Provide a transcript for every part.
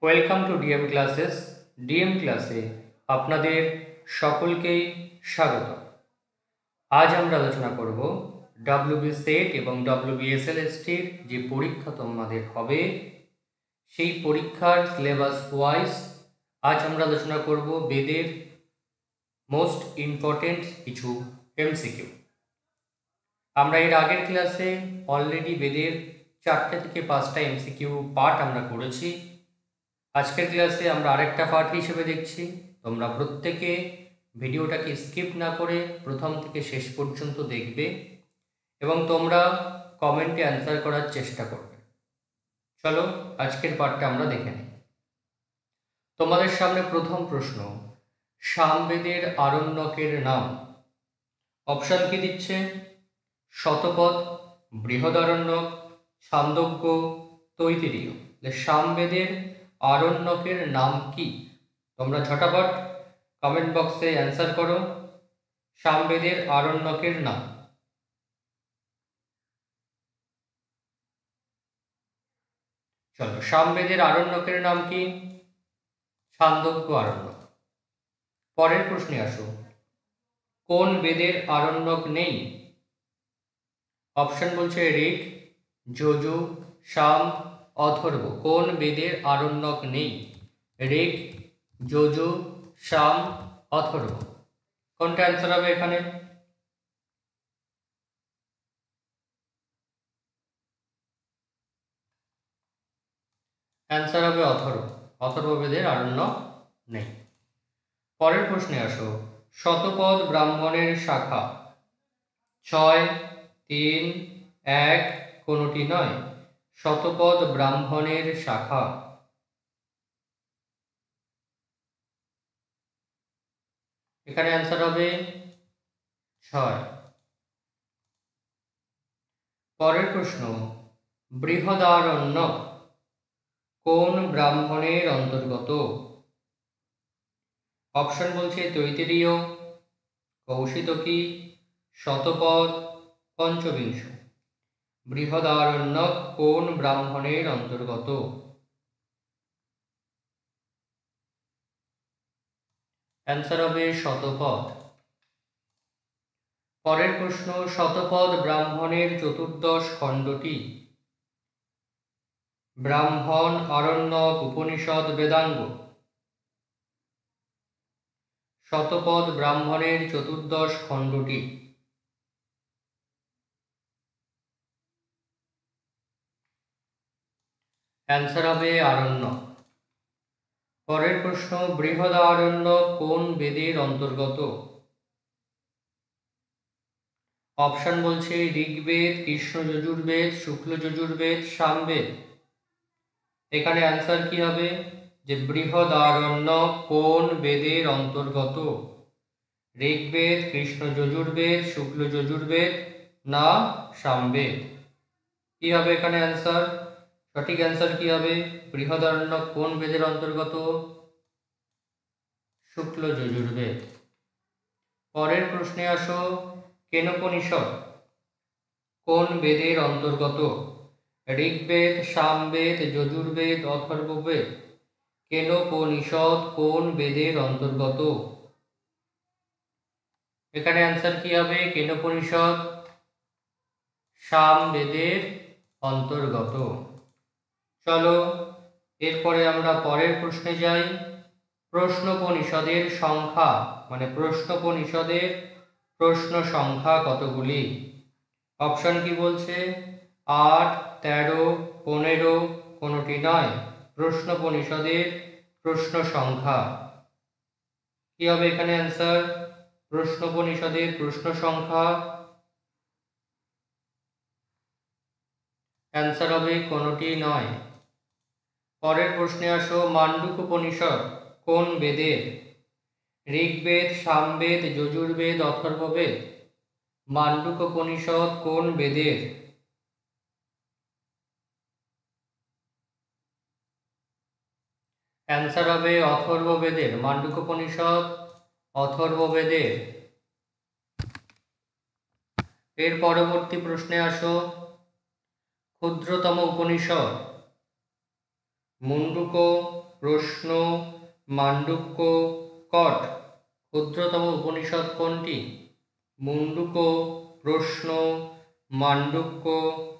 Welcome to DM classes. DM ক্লাসে আপনাদের সকলকেই স্বাগত। আজ আমরা আলোচনা করব ডব্লিউবি সেট এবং ডব্লিউবিএসএলএসটির যে পরীক্ষা তোমাদের হবে সেই পরীক্ষার সিলেবাস ওয়াইজ আজ আমরা আলোচনা করব বেদের মোস্ট ইম্পর্টেন্ট কিছু এমসিকিউ। আমরা এর আগের ক্লাসে অলরেডি বেদের 4 থেকে 5টা এমসিকিউ পার্ট আমরা করেছি। আজকের ক্লাসে আমরা আরেকটা পার্ট হিসেবে দেখছি। তোমরা প্রত্যেকে ভিডিওটাকে স্কিপ না করে প্রথম থেকে শেষ পর্যন্ত দেখবে এবং তোমরা কমেন্টে অ্যান্সার করার চেষ্টা করবে। চলো আজকের পার্টটা আমরা দেখে নিই। তোমাদের সামনে প্রথম প্রশ্ন, সামবেদের আরণ্যকের নাম। অপশন কি দিচ্ছে? শতপথ, বৃহদারণ্যক, ছান্দোগ্য, তৈত্তিরীয়। সামবেদের আরণ্যকের নাম কি? তোমরা ঝটাপট কমেন্ট বক্সে অ্যান্সার করো। সামবেদের আরণ্যকের নাম। চলো, সামবেদের আরণ্যকের নাম কি? ছান্দোগ্য আরণ্যক। পরের প্রশ্নে আসো, কোন বেদের আরণ্যক নেই? অপশন বলছে ঋক, যজু, সাম, অথর্ব। কোন বেদের আরণ্যক নেই? ঋক, যজু, সাম, অথর্ব। কোনটা অ্যান্সার হবে এখানে? অ্যান্সার হবে অথর্ব। অথর্ব বেদের আরণ্যক নেই। পরের প্রশ্নে আসো, শতপথ ব্রাহ্মণের শাখা 6, 3, 1 কোনটি নয়? শতপথ ব্রাহ্মণের শাখা। এখানে অ্যান্সার হবে 6। পরের প্রশ্ন, বৃহদারণ্যক কোন ব্রাহ্মণের অন্তর্গত? অপশন বলছে তৈত্তিরীয়, কৌশিতকী, শতপথ, পঞ্চবিংশ। বৃহদারণ্যক কোন ব্রাহ্মণের অন্তর্গত? অ্যান্সার হবে শতপথ। পরের প্রশ্ন, শতপথ ব্রাহ্মণের চতুর্দশ খণ্ডটি? ব্রাহ্মণ, আরণ্যক, উপনিষদ, বেদাঙ্গ। শতপথ ব্রাহ্মণের চতুর্দশ খণ্ডটি? অ্যান্সার হবে আরণ্যক। পরের প্রশ্ন, বৃহদারণ্যক কোন বেদের অন্তর্গত? অপশন বলছে ঋগ্বেদ, কৃষ্ণ যজুর্বেদ, শুক্ল যজুর্বেদ, সামবেদ। এখানে অ্যান্সার কি হবে? যে বৃহদারণ্যক কোন বেদের অন্তর্গত? ঋগ্বেদ, কৃষ্ণ যজুর্বেদ, শুক্ল যজুর্বেদ না সামবেদ? কি হবে এখানে অ্যান্সার? সঠিক অ্যান্সার কি হবে? বৃহদারণ্যক কোন বেদের অন্তর্গত? শুক্ল যজুর্বেদ। পরের প্রশ্নে আসো, কেনোপনিষদ কোন বেদের অন্তর্গত? ঋগ্বেদ, সামবেদ, যজুর্বেদ, অথর্ববেদ। কেনোপনিষদ কোন বেদের অন্তর্গত? এখানে অ্যান্সার কি হবে? কেনোপনিষদ সামবেদের অন্তর্গত। চলো এরপরে আমরা পরের প্রশ্নে যাই। প্রশ্নোপনিষদের সংখ্যা, মানে প্রশ্নোপনিষদের প্রশ্ন সংখ্যা কতগুলি? অপশন কি বলছে? 8, 13, 15 কোনটি নয়? প্রশ্নোপনিষদের প্রশ্ন সংখ্যা। কি হবে এখানে অ্যান্সার? প্রশ্নোপনিষদের প্রশ্ন সংখ্যা। অ্যান্সার হবে কোনটি নয়। পরের প্রশ্নে আসো, মান্ডুকোপনিষদ কোন বেদের? ঋগ্বেদ, সামবেদ, যজুর্বেদ, অথর্ববেদ। মান্ডুকোপনিষদ কোন বেদের? অ্যান্সার হবে অথর্ববেদের। মান্ডুকোপনিষদ অথর্ববেদের। এর পরবর্তী প্রশ্নে আসো, ক্ষুদ্রতম উপনিষদ মুন্ডুক, প্রশ্ন, মান্ডুক্য, কট। ক্ষুদ্রতম উপনিষদ কোনটি? মুন্ডুক, প্রশ্ন, মান্ডুক্য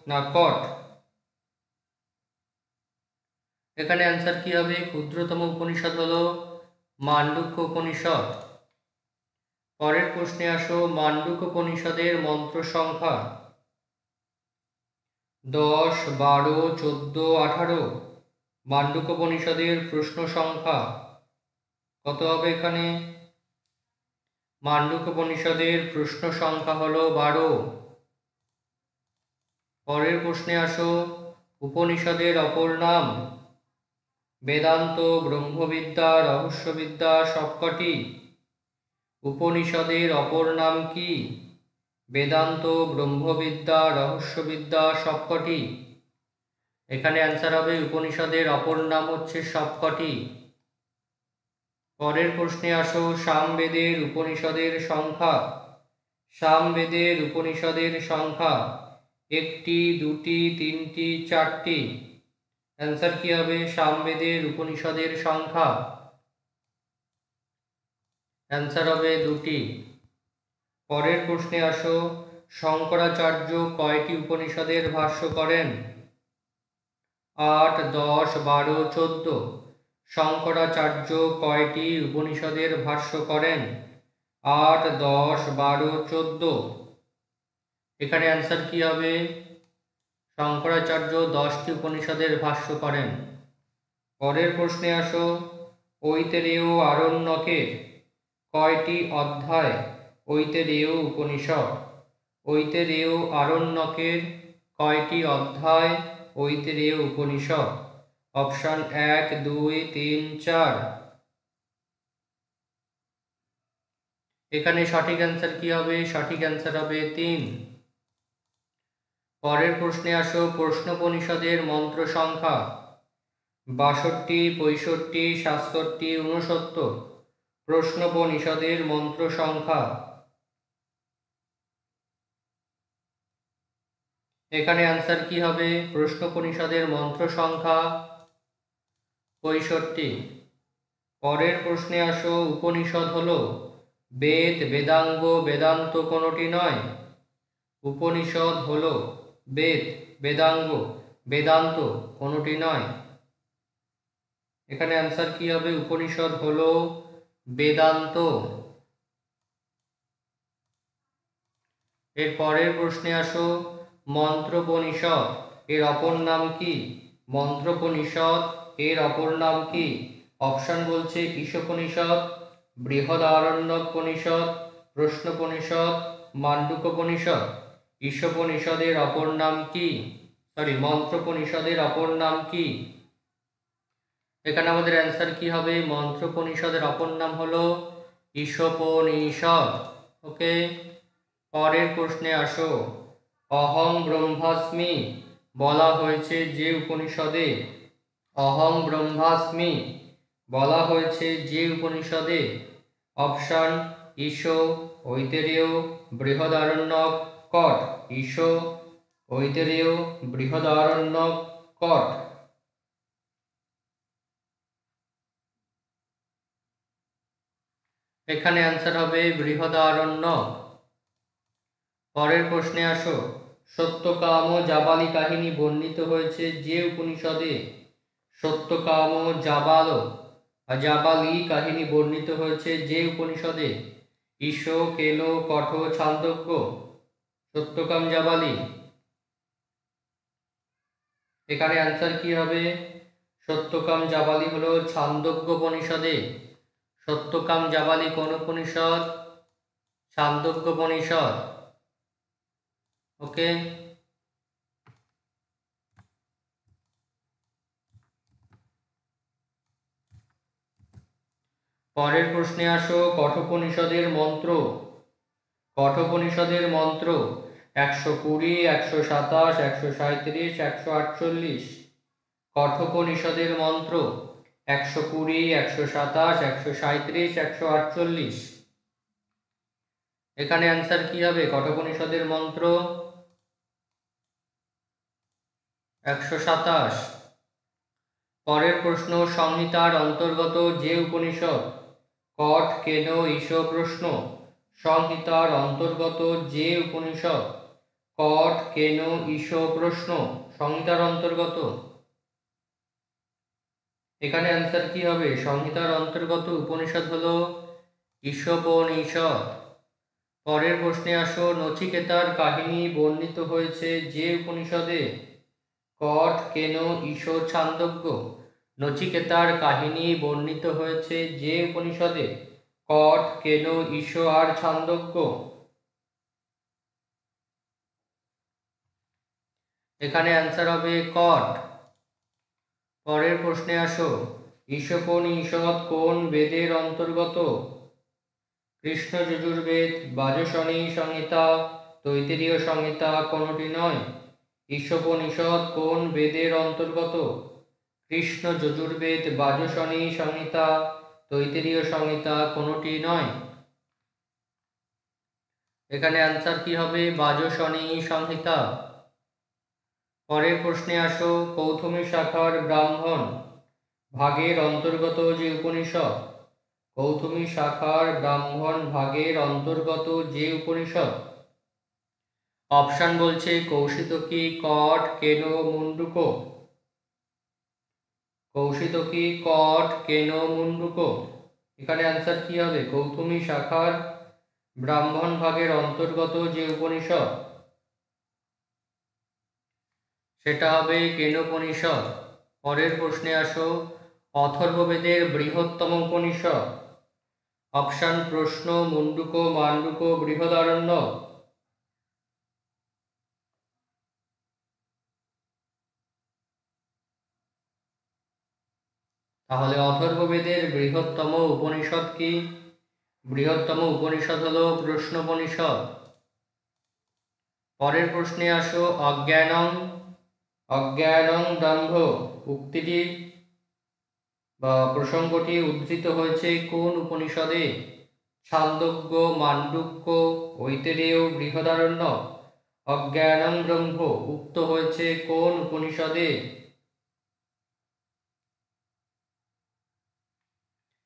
না কট? এখানে অ্যান্সার কি হবে? ক্ষুদ্রতম উপনিষদ হলো মান্ডুক্য উপনিষদ। পরের প্রশ্নে আসো, মান্ডুক্য উপনিষদের মন্ত্র সংখ্যা 10, 12, 14, 18। মান্ডুক্য উপনিষদের প্রশ্ন সংখ্যা কত হবে এখানে? মান্ডুক্য উপনিষদের প্রশ্ন সংখ্যা হলো 12। পরের প্রশ্নে আসো, উপনিষদের অপর নাম? বেদান্ত, ব্রহ্মবিদ্যা, রহস্যবিদ্যা সবকটি। উপনিষদের অপর নাম কি? বেদান্ত, ব্রহ্মবিদ্যা, রহস্যবিদ্যা সবকটি। এখানে অ্যান্সার হবে উপনিষদের অপর নাম হচ্ছে সবকটি। পরের প্রশ্নে আসো, সামবেদের উপনিষদের সংখ্যা। সামবেদের উপনিষদের সংখ্যা 1টি, 2টি, 3টি, 4টি। অ্যান্সার কি হবে সামবেদের উপনিষদের সংখ্যা? অ্যান্সার হবে 2টি। পরের প্রশ্নে আসো, শঙ্করাচার্য কয়টি উপনিষদের ভাষ্য করেন? 8, 10, 12, 14। শঙ্করাচার্য কয়টি উপনিষদের ভাষ্য করেন? 8, 10, 12, 14। এখানে অ্যান্সার কি হবে? শঙ্করাচার্য 10টি উপনিষদের ভাষ্য করেন। পরের প্রশ্নে আসো, ঐতরেয় আরণ্যকের কয়টি অধ্যায়? ঐতরেয় উপনিষদ। ঐতরেয় আরণ্যকের কয়টি অধ্যায়? ঐতরেয় উপনিষদ। অপশন 1, 2, 3, 4। এখানে সঠিক অ্যান্সার কি হবে? সঠিক অ্যান্সার হবে 3। পরের প্রশ্নে আসো, প্রশ্নোপনিষদের মন্ত্র সংখ্যা 62, 65, 67, 69। প্রশ্নোপনিষদের মন্ত্র সংখ্যা। এখানে অ্যান্সার কি হবে? প্রশ্নোপনিষদের মন্ত্র সংখ্যা 65। পরের প্রশ্নে আসো, উপনিষদ হলো বেদ, বেদাঙ্গ, বেদান্ত কোনটি নয়? উপনিষদ হলো বেদ, বেদাঙ্গ, বেদান্ত কোনটি নয়? এখানে অ্যান্সার কি হবে? উপনিষদ হলো বেদান্ত। এর পরের প্রশ্নে আসো, মন্ত্রোপনিষদ এর অপর নাম কি? মন্ত্রোপনিষদ এর অপর নাম কি? অপশন বলছে ঈশোপনিষদ, বৃহদারণ্যকোপনিষদ, প্রশ্নোপনিষদ, মান্ডুক্যোপনিষদ। ঈশোপনিষদের অপর নাম কি? মন্ত্রোপনিষদের অপর নাম কি? এখানে আমাদের অ্যান্সার কি হবে? মন্ত্রোপনিষদের অপর নাম হলো ঈশোপনিষদ। ওকে। পরের প্রশ্নে আসো, অহং ব্রহ্মাস্মি বলা হয়েছে যে উপনিষদে? অহং ব্রহ্মাস্মি বলা হয়েছে যে উপনিষদে? অপশন ঈশো, ঐতরেয়, বৃহদারণ্যক, কট। ঈশো, ঐতরেয়, বৃহদারণ্যক, কট। এখানে অ্যান্সার হবে বৃহদারণ্যক। পরের প্রশ্নে আসো, সত্যকাম জাবালি কাহিনী বর্ণিত হয়েছে যে উপনিষদে? সত্যকাম জাবালি কাহিনী বর্ণিত হয়েছে যে উপনিষদে? ঈশো, কেলো, কঠ, ছান্দোগ্য। সত্যকাম জাবালি। এখানে অ্যান্সার কি হবে? সত্যকাম জাবালি হলো ছান্দোগ্য উপনিষদে। সত্যকাম জাবালি কোন উপনিষদ? ছান্দোগ্য উপনিষদ। ওকে। পরের প্রশ্নে আসো, কঠোপনিষদের মন্ত্র। কঠোপনিষদের মন্ত্র 120, 127, 137, 148। কঠোপনিষদের মন্ত্র 120, 127, 137, 148। এখানে অ্যান্সার কি হবে? কঠোপনিষদের মন্ত্র 127। পরের প্রশ্ন, সংহিতার অন্তর্গত যে উপনিষদ। কট কেন ঈশ প্রশ্ন। সংহিতার অন্তর্গত যে উপনিষদ। কট কেন ঈশ প্রশ্ন। সংহিতার অন্তর্গত। এখানে অ্যান্সার কি হবে? সংহিতার অন্তর্গত উপনিষদ হলো ঈশোপনিষদ। পরের প্রশ্নে আসো, নচিকেতার কাহিনী বর্ণিত হয়েছে যে উপনিষদে। কট কেন ঈশ ছান্দোগ্য। নচিকেতার কাহিনী বর্ণিত হয়েছে যে উপনিষদে। কট কেন ঈশ আর ছান্দোগ্য। এখানে অ্যান্সার হবে কট। পরের প্রশ্নে আসো, ঈশোপনিষদ কোন বেদের অন্তর্গত। কৃষ্ণ যজুর্বেদ, বাজসনেয়ী সংহিতা, তৈত্তিরীয় সংহিতা কোনটি নয়। ঈশোপনিষদ কোন বেদের অন্তর্গত। কৃষ্ণ যজুর্বেদ, বাজসনেয়ী সংহিতা, তৈত্তিরীয় সংহিতা কোনটি নয়। এখানে অ্যান্সার কি হবে? বাজসনেয়ী সংহিতা। পরের প্রশ্নে আসো, কৌথুমী শাখার ব্রাহ্মণ ভাগের অন্তর্গত যে উপনিষদ। কৌথুমী শাখার ব্রাহ্মণ ভাগের অন্তর্গত যে উপনিষদ। অপশান বলছে কৌশিতকী, কট, কেন, মুন্ডুক। কৌশিতকী, কট, কেন, মুন্ডুক। এখানে অ্যান্সার কি হবে? কৌথুমী শাখার ব্রাহ্মণ ভাগের অন্তর্গত যে উপনিষদ, সেটা হবে কেনোপনিষদ। পরের প্রশ্নে আসো, অথর্ববেদের বৃহত্তম উপনিষদ। অপশান প্রশ্ন, মুন্ডুক, মান্ডুক, বৃহদারণ্যক। তাহলে অথর্ববেদের বৃহত্তম উপনিষদ কি? বৃহত্তম উপনিষদ হলো প্রশ্নোপনিষদ। পরের প্রশ্নে আসো, অজ্ঞানং অজ্ঞানং দম্ভ উক্তিটি বা প্রসঙ্গটি উদ্ধৃত হয়েছে কোন উপনিষদে। ছান্দোগ্য, মান্ডুক্য, ঐতরেয়, বৃহদারণ্যক। অজ্ঞানং ব্রহ্ম উক্ত হয়েছে কোন উপনিষদে?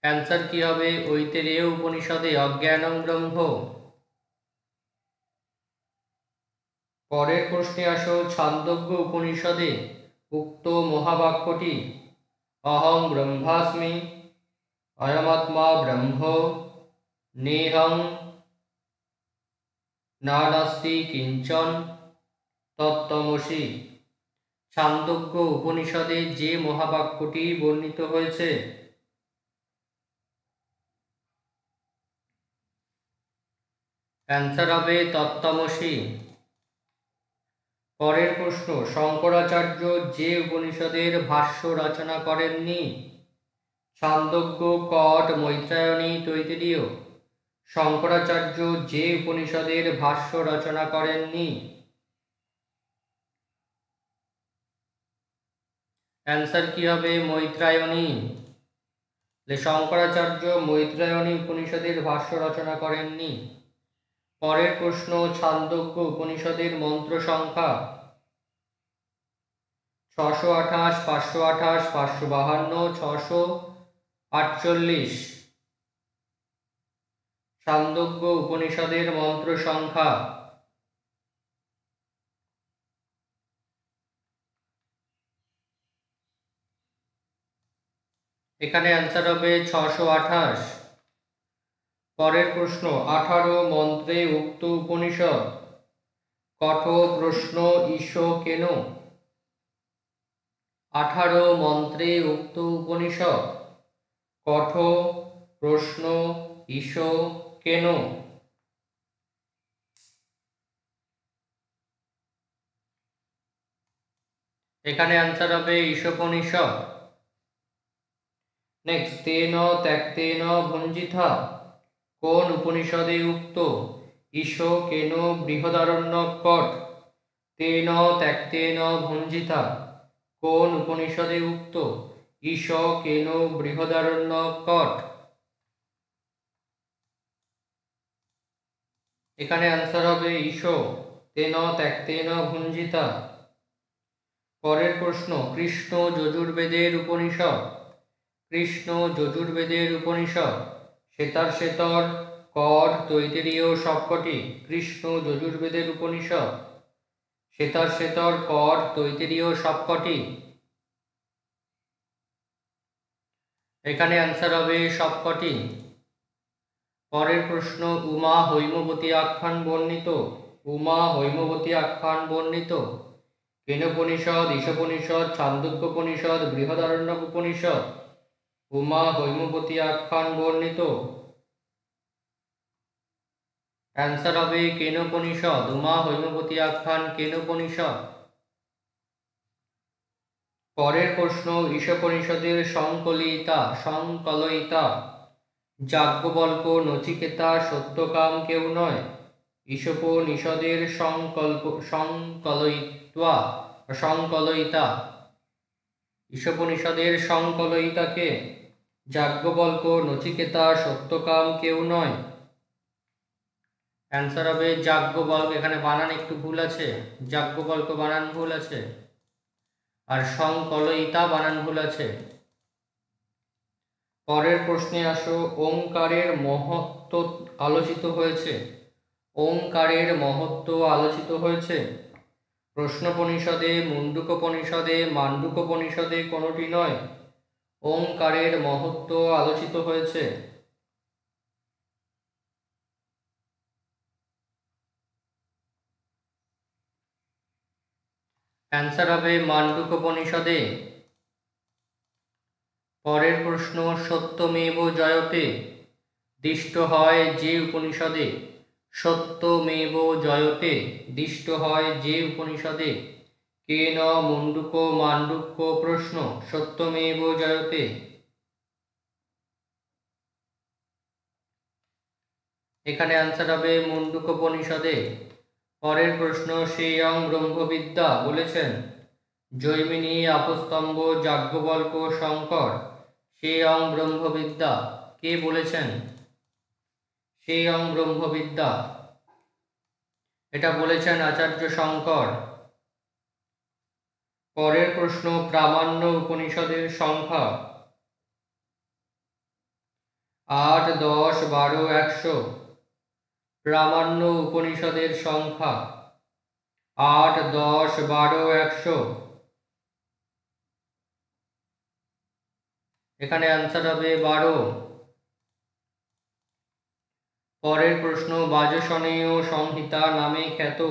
অ্যান্সার কি হবে? ঐতরেয় উপনিষদে অজ্ঞানং ব্রহ্ম। পরের প্রশ্নে আসো, ছান্দোগ্য উপনিষদে উক্ত মহাবাক্যটি। অহং ব্রহ্মাস্মি, অয়মাত্মা ব্রহ্ম, নেহং নাস্তি কিঞ্চন, তত্ত্বমসি। ছান্দোগ্য উপনিষদে যে মহাবাক্যটি বর্ণিত হয়েছে। অ্যান্সার হবে তত্ত্বমসি। পরের প্রশ্ন, শঙ্করাচার্য যে উপনিষদের ভাষ্য রচনা করেননি। ছান্দোগ্য, কট, মৈত্রায়নী, তৈত্তিরীয়। শঙ্করাচার্য যে উপনিষদের ভাষ্য রচনা করেননি। অ্যান্সার কি হবে? মৈত্রায়নী। শঙ্করাচার্য মৈত্রায়নী উপনিষদের ভাষ্য রচনা করেননি। পরের প্রশ্ন, ছান্দোগ্য উপনিষদের মন্ত্র সংখ্যা। 628, 528, 552, 648। ছান্দোগ্য উপনিষদের মন্ত্র সংখ্যা। এখানে অ্যান্সার হবে 628। পরের প্রশ্ন, 18 মন্ত্রে উক্ত উপনিষদ। কঠ, প্রশ্ন, ঈশ, কেন। 18 মন্ত্রে উক্ত উপনিষদ। কঠ, প্রশ্ন, ঈশ, কেন। এখানে অ্যান্সার হবে ঈশোপনিষদ। নেক্সট, তেন ত্যক্তেন ভঞ্জিতা কোন উপনিষদে উক্ত। ঈশ, কেন, বৃহদারণ্যক, কট। তেন ত্যক্তেন ভঞ্জিতা কোন উপনিষদে উক্ত। ঈশ, কেন, বৃহদারণ্যক, কট। এখানে অ্যান্সার হবে ঈশ, তেন ত্যক্তেন ভঞ্জিতা। পরের প্রশ্ন, কৃষ্ণ যজুর্বেদের উপনিষদ। কৃষ্ণ যজুর্বেদের উপনিষদ। শ্বেতার শ্বেতর কর তৈতেরীয় সবকটি। কৃষ্ণ যজুর্বেদের উপনিষদ। শ্বেতার শ্বেতর কর তৈতেরীয় সবকটি। এখানে অ্যান্সার হবে সবকটি। পরের প্রশ্ন, উমা হৈমবতী আখ্যান বর্ণিত। উমা হৈমবতী আখ্যান বর্ণিত। কেনোপনিষদ, ঈশোপনিষদ, ছান্দোগ্যোপনিষদ, বৃহদারণ্যক উপনিষদ। উমা হৈমবতী আখ্যান বর্ণিত। অ্যান্সার হবে কেনোপনিষদ। উমা হৈমবতী আখ্যান কেনোপনিষদ। পরের প্রশ্ন, ঈশোপনিষদের সংকলয়িতা যাজ্ঞবল্ক্য, নচিকেতা, সত্যকাম কেউ নয়। ঈশোপনিষদের সংকলয়িতা। ঈশোপনিষদের সংকলয়িতাকে যাজ্ঞবল্ক্য, নচিকেতা, সত্যকাম কেউ নয়। অ্যান্সার হবে যাজ্ঞবল্ক। এখানে বানান একটু ভুল আছে, যাজ্ঞবল্ক বানান ভুল আছে, আর সংকলয়িতা বানান ভুল আছে। পরের প্রশ্নে আসো, ওঙ্কারের মহত্ব আলোচিত হয়েছে। ওঙ্কারের মহত্ব আলোচিত হয়েছে প্রশ্নোপনিষদে, মুণ্ডকোপনিষদে, মাণ্ডূক্যোপনিষদে কোনোটি নয়। ওঙ্কারের মহত্ব আলোচিত হয়েছে। অ্যান্সার হবে মাণ্ডূক্যোপনিষদে। পরের প্রশ্ন, সত্যমেব জয়তে দিষ্ট হয় যে উপনিষদে। সত্যমেব জয়তে দিষ্ট হয় যে উপনিষদে। কেন মুণ্ডুক মাণ্ডূক্য প্রশ্ন। সত্যমেব জয়তে। এখানে অ্যান্সার হবে মুণ্ডুকোপনিষদে। পরের প্রশ্ন, শ্রেয়ং ব্রহ্মবিদ্যা বলেছেন জৈমিনী, আপস্তম্ভ, যাজ্ঞবল্ক্য, শঙ্কর। শ্রেয়ং ব্রহ্মবিদ্যা কে বলেছেন? শ্রেয়ং ব্রহ্মবিদ্যা এটা বলেছেন আচার্য শঙ্কর। পরের প্রশ্ন, প্রামাণ্য উপনিষদের সংখ্যা। 8, 10, 12, 100। প্রামাণ্য উপনিষদের সংখ্যা 8, 10, 12, 100। এখানে অ্যান্সার হবে 12। পরের প্রশ্ন, বাজসনেয় সংহিতা নামে খ্যাত।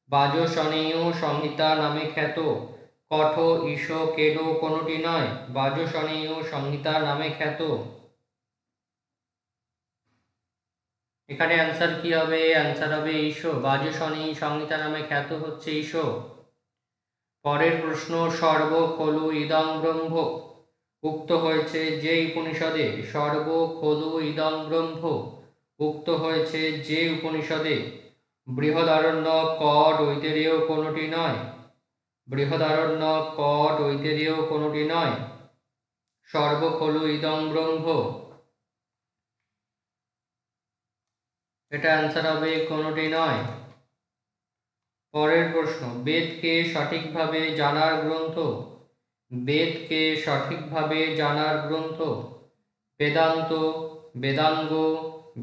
বাজসনেয় সংহিতা নামে খ্যাত কঠ, ঈশ, কেনো কোনোটি নয়। বাজসনেয় সংহিতা নামে খ্যাত। এখানে অ্যান্সার কি হবে? অ্যান্সার হবে ঈশ। বাজসনেয় সংহিতা নামে খ্যাত হচ্ছে ঈশ। পরের প্রশ্ন, সর্ব খলু ইদং ব্রহ্ম উক্ত হয়েছে যে উপনিষদে। সর্ব খলু ইদং ব্রহ্ম উক্ত হয়েছে যে উপনিষদে। বৃহদারণ্যক, কঠ, ঐতেরেয় কোনোটি নয়। বৃহদারণ্যক, কঠ, ঐতেরেয় কোনোটি নয়। সর্ব খলু ইদং ব্রহ্ম, এটা অ্যান্সার হবে কোনোটি নয়। পরের প্রশ্ন, বেদকে সঠিকভাবে জানার গ্রন্থ। বেদকে সঠিকভাবে জানার গ্রন্থ। বেদান্ত, বেদাঙ্গ,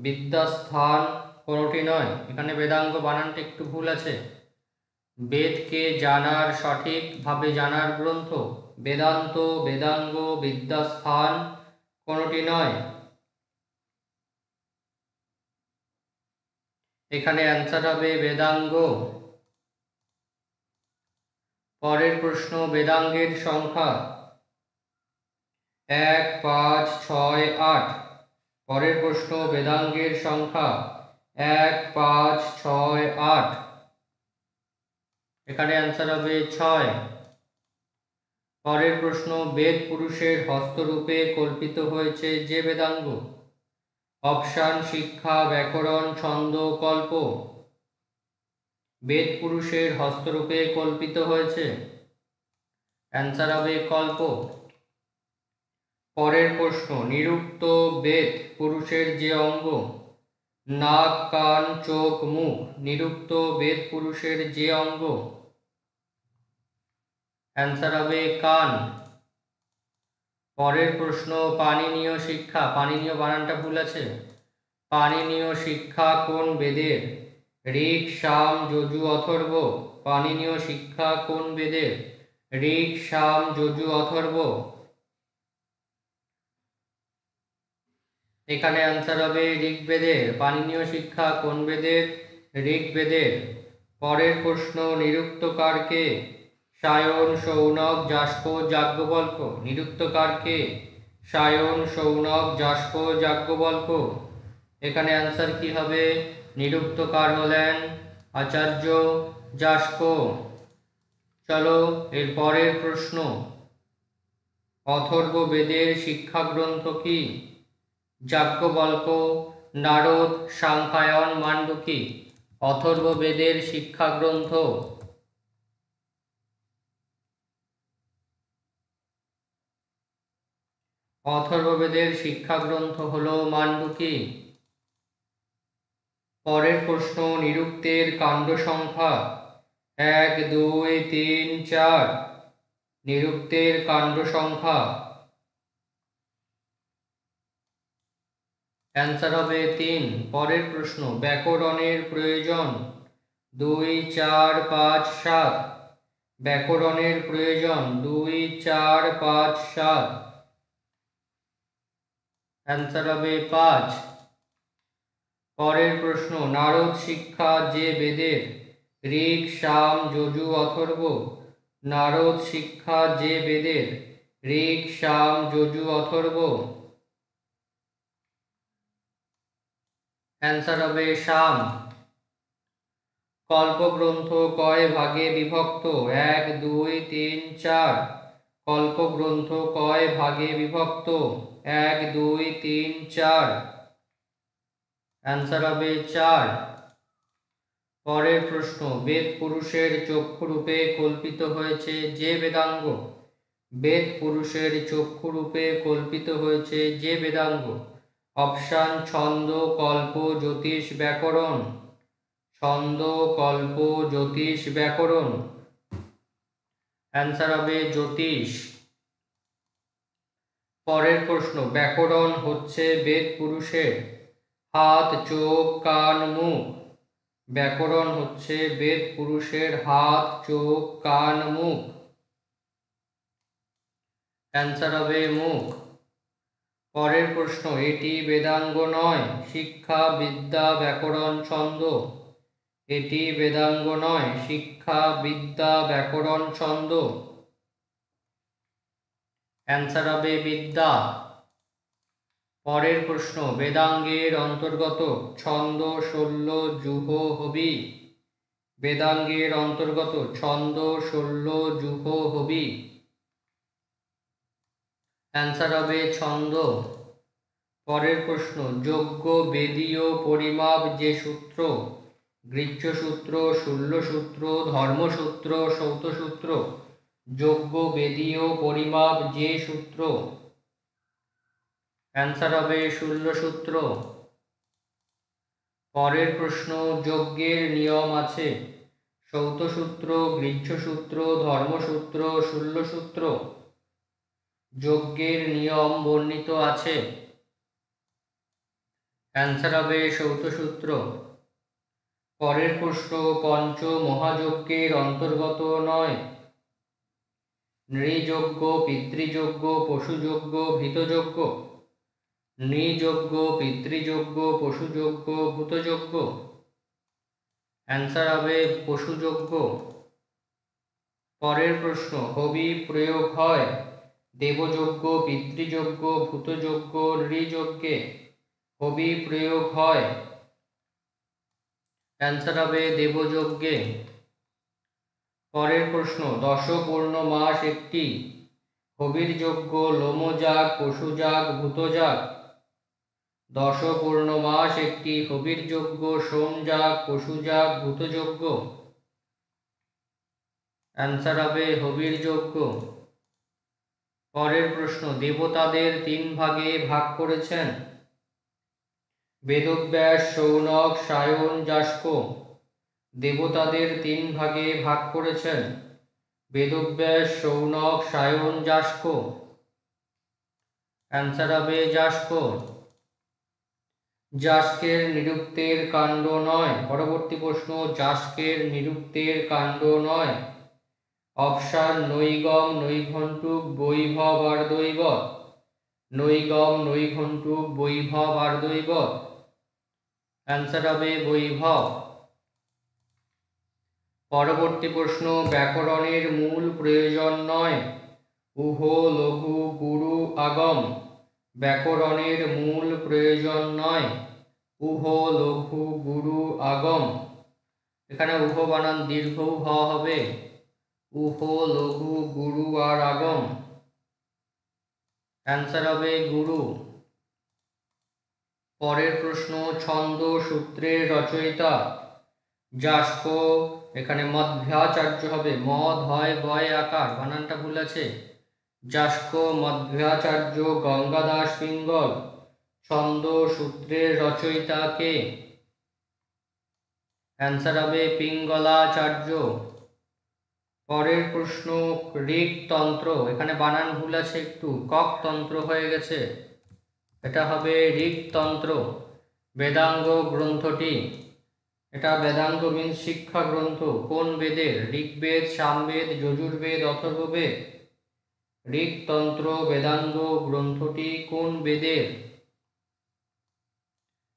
বিদ্যাস্থান কোনোটি নয়। এখানে বেদাঙ্গ বানানটা একটু ভুল আছে। বেদকে জানার সঠিকভাবে জানার গ্রন্থ বেদান্ত, বেদাঙ্গ, বিদ্যাস্থান কোনোটি নয়। এখানে অ্যান্সার হবে বেদাঙ্গ। পরের প্রশ্ন, বেদাঙ্গের সংখ্যা 1, 5, 6, 8। পরের প্রশ্ন, বেদাঙ্গের সংখ্যা 1, 5, 6, 8। এখানে অ্যান্সার হবে 6। পরের প্রশ্ন, বেদ পুরুষের হস্তরূপে কল্পিত হয়েছে যে বেদাঙ্গ। অপশান, শিক্ষা, ব্যাকরণ, ছন্দ, কল্প। বেদ পুরুষের হস্তরূপে কল্পিত হয়েছে। অ্যান্সার হবে কল্প। পরের প্রশ্ন, নিরুক্ত বেদ পুরুষের যে অঙ্গ। নাক, কান, চোখ, মুখ নিরুক্ত বেদ পুরুষের যে অঙ্গ। অ্যান্সার হবে কান। পরের প্রশ্ন, পাণিনীয় শিক্ষা, পাণিনীয় বানানটা ভুল আছে। পাণিনীয় শিক্ষা কোন বেদের? ঋক, সাম, যজু, অথর্ব। পাণিনীয় শিক্ষা কোন বেদের? ঋক, সাম, যজু, অথর্ব। এখানে অ্যান্সার হবে ঋগ্বেদের। পাণিনীয় শিক্ষা কোন বেদের? ঋগ্বেদের। পরের প্রশ্ন, নিরুক্তকার কে? সায়ন, শৌনক, যাস্ক, যাজ্ঞবল্ক্য। নিরুক্তকার কে? সায়ন, শৌনক, যাস্ক, যাজ্ঞবল্ক্য। এখানে অ্যান্সার কি হবে? নিরুক্তকার হলেন আচার্য যাস্ক। চলো এর পরের প্রশ্ন, অথর্ব বেদের শিক্ষাগ্রন্থ কি? যাজ্ঞবল্ক্য, নারদ, সাংখ্যায়ন, মান্ডুকি। অথর্ব বেদের শিক্ষাগ্রন্থ। অথর্ববেদের শিক্ষাগ্রন্থ হলো মান্ডুকি। পরের প্রশ্ন, নিরুক্তের কাণ্ড সংখ্যা 1, 2, 3, 4। নিরুক্তের কাণ্ড সংখ্যা। অ্যান্সার হবে 3। পরের প্রশ্ন, ব্যাকরণের প্রয়োজন 2, 4, 5, 7। ব্যাকরণের প্রয়োজন 2, 4, 5, 7। অ্যান্সার হবে 5। পরের প্রশ্ন, নারদ শিক্ষা যে বেদের? ঋক, সাম, যজু, অথর্ব। নারদ শিক্ষা যে বেদের? ঋক, সাম, যজু, অথর্ব। অ্যান্সার হবে সাম। কল্পগ্রন্থ কয় ভাগে বিভক্ত? 1, 2, 3, 4। কল্পগ্রন্থ কয় ভাগে বিভক্ত? 1, 2, 3, 4। অ্যান্সার হবে 4। পরের প্রশ্ন, বেদ পুরুষের চক্ষুরূপে কল্পিত হয়েছে যে বেদাঙ্গ? বেদ পুরুষের চক্ষুরূপে কল্পিত হয়েছে যে বেদাঙ্গ? অপশান, ছন্দ, কল্প, জ্যোতিষ, ব্যাকরণ। ছন্দ, কল্প, জ্যোতিষ, ব্যাকরণ। অ্যান্সার হবে জ্যোতিষ। পরের প্রশ্ন, ব্যাকরণ হচ্ছে বেদ পুরুষের হাত, চোখ, কান, মুখ। ব্যাকরণ হচ্ছে বেদ পুরুষের হাত, চোখ, কান, মুখ। অ্যান্সার হবে মুখ। পরের প্রশ্ন, এটি বেদাঙ্গ নয়, শিক্ষা, বিদ্যা, ব্যাকরণ, ছন্দ। এটি বেদাঙ্গ নয়, শিক্ষা, বিদ্যা, ব্যাকরণ, ছন্দ। অ্যান্সার হবে বিদ্যা। পরের প্রশ্ন, বেদাঙ্গের অন্তর্গত ছন্দ, শল্য, জুহ, হবি। বেদাঙ্গের অন্তর্গত ছন্দ, শল্য, জুহ, হবি। অ্যান্সার হবে ছন্দ। পরের প্রশ্ন, যজ্ঞ বেদীয় পরিমাপ যে সূত্র? গৃহ্যসূত্র, শূল্যসূত্র, ধর্মসূত্র, সৌতসূত্র। যজ্ঞ বেদীয় পরিমাপ যে সূত্র? অ্যান্সার হবে শূল্যসূত্র। পরের প্রশ্ন, যজ্ঞের নিয়ম আছে? সৌতসূত্র, গৃহ্যসূত্র, ধর্মসূত্র, শূল্যসূত্র। যজ্ঞের নিয়ম বর্ণিত আছে। অ্যান্সার হবে সৌতসূত্র। পরের প্রশ্ন, পঞ্চ মহাযজ্ঞের অন্তর্গত নয়? নৃযজ্ঞ, পিতৃযজ্ঞ, পশুযজ্ঞ, ভূতযজ্ঞ। নৃযজ্ঞ, পিতৃযজ্ঞ, পশুযজ্ঞ, ভূতযজ্ঞ। অ্যান্সার হবে পশুযজ্ঞ। পরের প্রশ্ন, হবি প্রয়োগ হয় দেবযজ্ঞ, পিতৃযজ্ঞ, ভূতযজ্ঞ, নৃযজ্ঞে। হবি প্রয়োগ হয়। অ্যান্সার হবে দেবযজ্ঞে। পরের প্রশ্ন, দশপূর্ণ মাস একটি হবির যজ্ঞ, লোমযাগ, পশুযাগ, ভূতযাগ। দশপূর্ণ মাস একটি হবির যজ্ঞ, সোমযাগ, পশুযাগ, ভূতযজ্ঞ। অ্যান্সার হবে হবির যজ্ঞ। পরের প্রশ্ন, দেবতাদের 3 ভাগে ভাগ করেছেন? বেদব্যাস, শৌনক, সায়ন, যাস্ক। দেবতাদের 3 ভাগে ভাগ করেছেন? বেদব্যাস, শৌনক, সায়ন, যাস্ক। অ্যান্সার হবে যাস্ক। যাস্কের নিরুক্তের কাণ্ড নয়। পরবর্তী প্রশ্ন, যাস্কের নিরুক্তের কাণ্ড নয়। অপশান নৈগম, নৈঘণ্টুক, বৈভব আর দৈবত। নৈগম, নৈঘণ্টুক, বৈভব আর দৈবত। অ্যান্সার হবে বৈভব। পরবর্তী প্রশ্ন, ব্যাকরণের মূল প্রয়োজন নয়। উহ, লঘু, গুরু, আগম। ব্যাকরণের মূল প্রয়োজন নয়। উহ, লঘু, গুরু, আগম। এখানে উহ বানান দীর্ঘ হওয়া হবে। উহ, লঘু, গুরু আর আগম। অ্যান্সার হবে গুরু। পরের প্রশ্ন, ছন্দ সূত্রের রচয়িতা। যাস্ক, এখানে মধ্যাচার্য হবে। মদ হয় বয় আকার, বানানটা ভুল আছে। যাস্ক, মধ্যাচার্য, গঙ্গাদাস পিঙ্গল। ছন্দ সূত্রের রচয়িতা কে? অ্যান্সার হবে পিঙ্গলাচার্য। পরের প্রশ্ন, ঋকতন্ত্র, এখানে বানান ভুল আছে একটু, ককতন্ত্র হয়ে গেছে, এটা হবে ঋকতন্ত্র। বেদাঙ্গ গ্রন্থটি, এটা বেদাঙ্গ মিন্স শিক্ষা গ্রন্থ, কোন বেদের? ঋগ্বেদ, সামবেদ, যজুর্বেদ, অথর্ববেদ। ঋকতন্ত্র বেদাঙ্গ গ্রন্থটি কোন বেদের?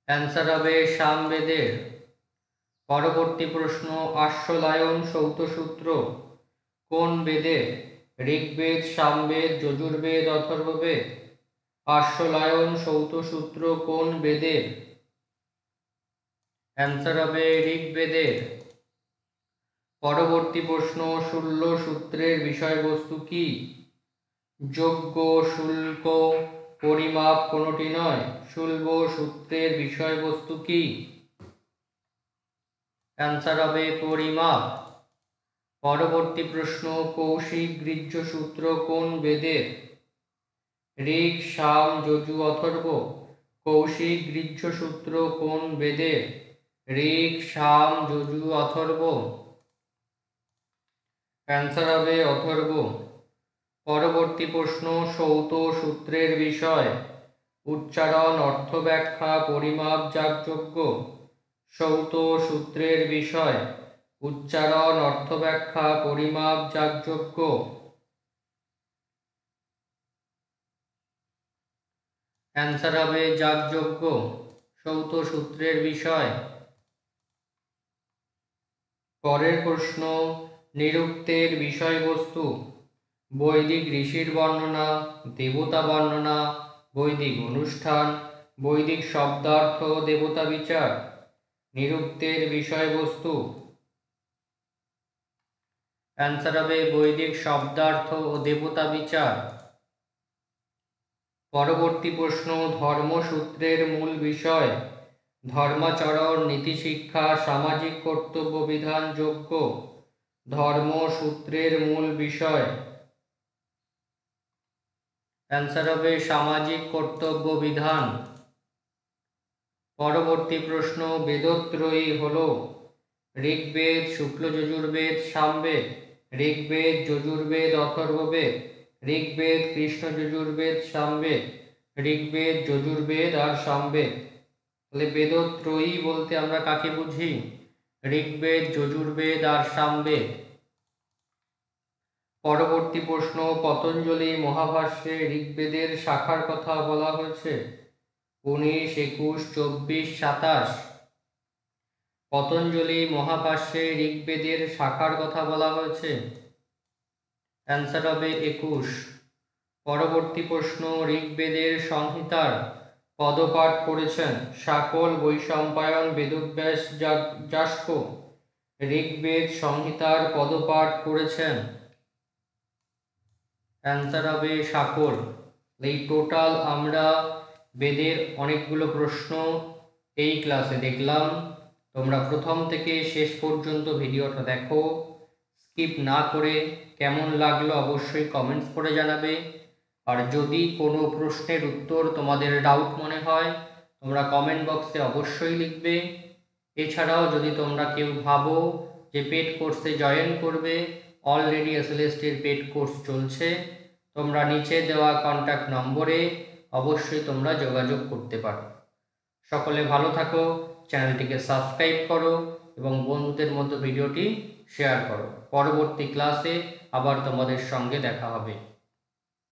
অ্যান্সার হবে সামবেদের। পরবর্তী প্রশ্ন, আশ্বলায়ন সৌতসূত্র কোন বেদের? ঋগ্বেদ, সামবেদ, যজুর্বেদ, অথর্ববেদ। আশ্বলায়ন সৌতসূত্র কোন বেদের? অ্যান্সার হবে ঋগ্বেদের। পরবর্তী প্রশ্ন, শূল্য সূত্রের বিষয়বস্তু কি? যজ্ঞ, শুল্ক, পরিমাপ কোনটি নয়। শূল্য সূত্রের বিষয়বস্তু কি? অ্যান্সার হবে পরিমাপ। পরবর্তী প্রশ্ন, কৌশিক গৃহ্য সূত্র কোন বেদের? ঋক, সাম, যজু, অথর্ব। কৌশিক গৃহ্য সূত্র কোন বেদের? ঋক, সাম, যজু, অথর্ব। অ্যান্সার হবে অথর্ব। পরবর্তী প্রশ্ন, সৌত সূত্রের বিষয়। উচ্চারণ, অর্থ ব্যাখ্যা, পরিমাপ, যাগযজ্ঞ। সৌত সূত্রের বিষয়। উচ্চারণ, অর্থ ব্যাখ্যা, পরিমাপ, যাগযজ্ঞ। অ্যান্সার হবে যাগযজ্ঞ। সৌত সূত্রের বিষয়। পরের প্রশ্ন, নিরুক্তের বিষয়বস্তু। বৈদিক ঋষির বর্ণনা, দেবতা বর্ণনা, বৈদিক অনুষ্ঠান, বৈদিক শব্দার্থ, দেবতা বিচার। নিরুক্তের বিষয়বস্তু। অ্যান্সার হবে বৈদিক শব্দার্থ ও দেবতা বিচার। পরবর্তী প্রশ্ন, ধর্মসূত্রের মূল বিষয়। ধর্মাচরণ, নীতিশিক্ষা, সামাজিক কর্তব্য বিধান, যজ্ঞ। ধর্মসূত্রের মূল বিষয়। অ্যান্সার হবে সামাজিক কর্তব্য বিধান। পরবর্তী প্রশ্ন, বেদত্রয়ী হল ঋগ্বেদ, শুক্ল যজুর্বেদ, সামবেদ। ঋগ্বেদ, যজুর্বেদ, অথর্ববেদ। ঋগ্বেদ, কৃষ্ণ যজুর্বেদ, সামবেদ। ঋগ্বেদ, যজুর্বেদ আর সামবেদ। তাহলে বেদত্রয়ী বলতে আমরা কাকে বুঝি? ঋগ্বেদ, যজুর্বেদ আর সামবেদ। পরবর্তী প্রশ্ন, পতঞ্জলি মহাভাষ্যে ঋগ্বেদের শাখার কথা বলা হয়েছে। 19, 21, 24, 27। পতঞ্জলি মহাভাষ্যে ঋগ্বেদের শাখার কথা বলা হয়েছে। অ্যান্সার হবে 21। পরবর্তী প্রশ্ন, ঋগ্বেদের সংহিতার পদপাঠ করেছেন শাকল, বৈশম্পায়ন, বেদব্যাস, যাস্ক। ঋগ্বেদ সংহিতার পদপাঠ করেছেন। অ্যান্সার হবে শাকল। এই টোটাল আমরা বেদের অনেকগুলো প্রশ্ন এই ক্লাসে দেখলাম। তোমরা প্রথম থেকে শেষ পর্যন্ত ভিডিওটা দেখো, স্কিপ না করে। কেমন লাগলো অবশ্যই কমেন্টস করে জানাবে। আর যদি কোনো প্রশ্নের উত্তর তোমাদের ডাউট মনে হয়, তোমরা কমেন্ট বক্সে অবশ্যই লিখবে। এছাড়াও যদি তোমরা কেউ ভাবো যে পেড কোর্সে জয়েন করবে, অলরেডি এসএলএসটির পেড কোর্স চলছে। তোমরা নিচে দেওয়া কন্ট্যাক্ট নম্বরে অবশ্যই তোমরা যোগাযোগ করতে পারো। সকলে ভালো থাকো, চ্যানেলটিকে সাবস্ক্রাইব করো এবং বন্ধুদের মধ্যে ভিডিওটি শেয়ার করো। পরবর্তী ক্লাসে আবার তোমাদের সঙ্গে দেখা হবে।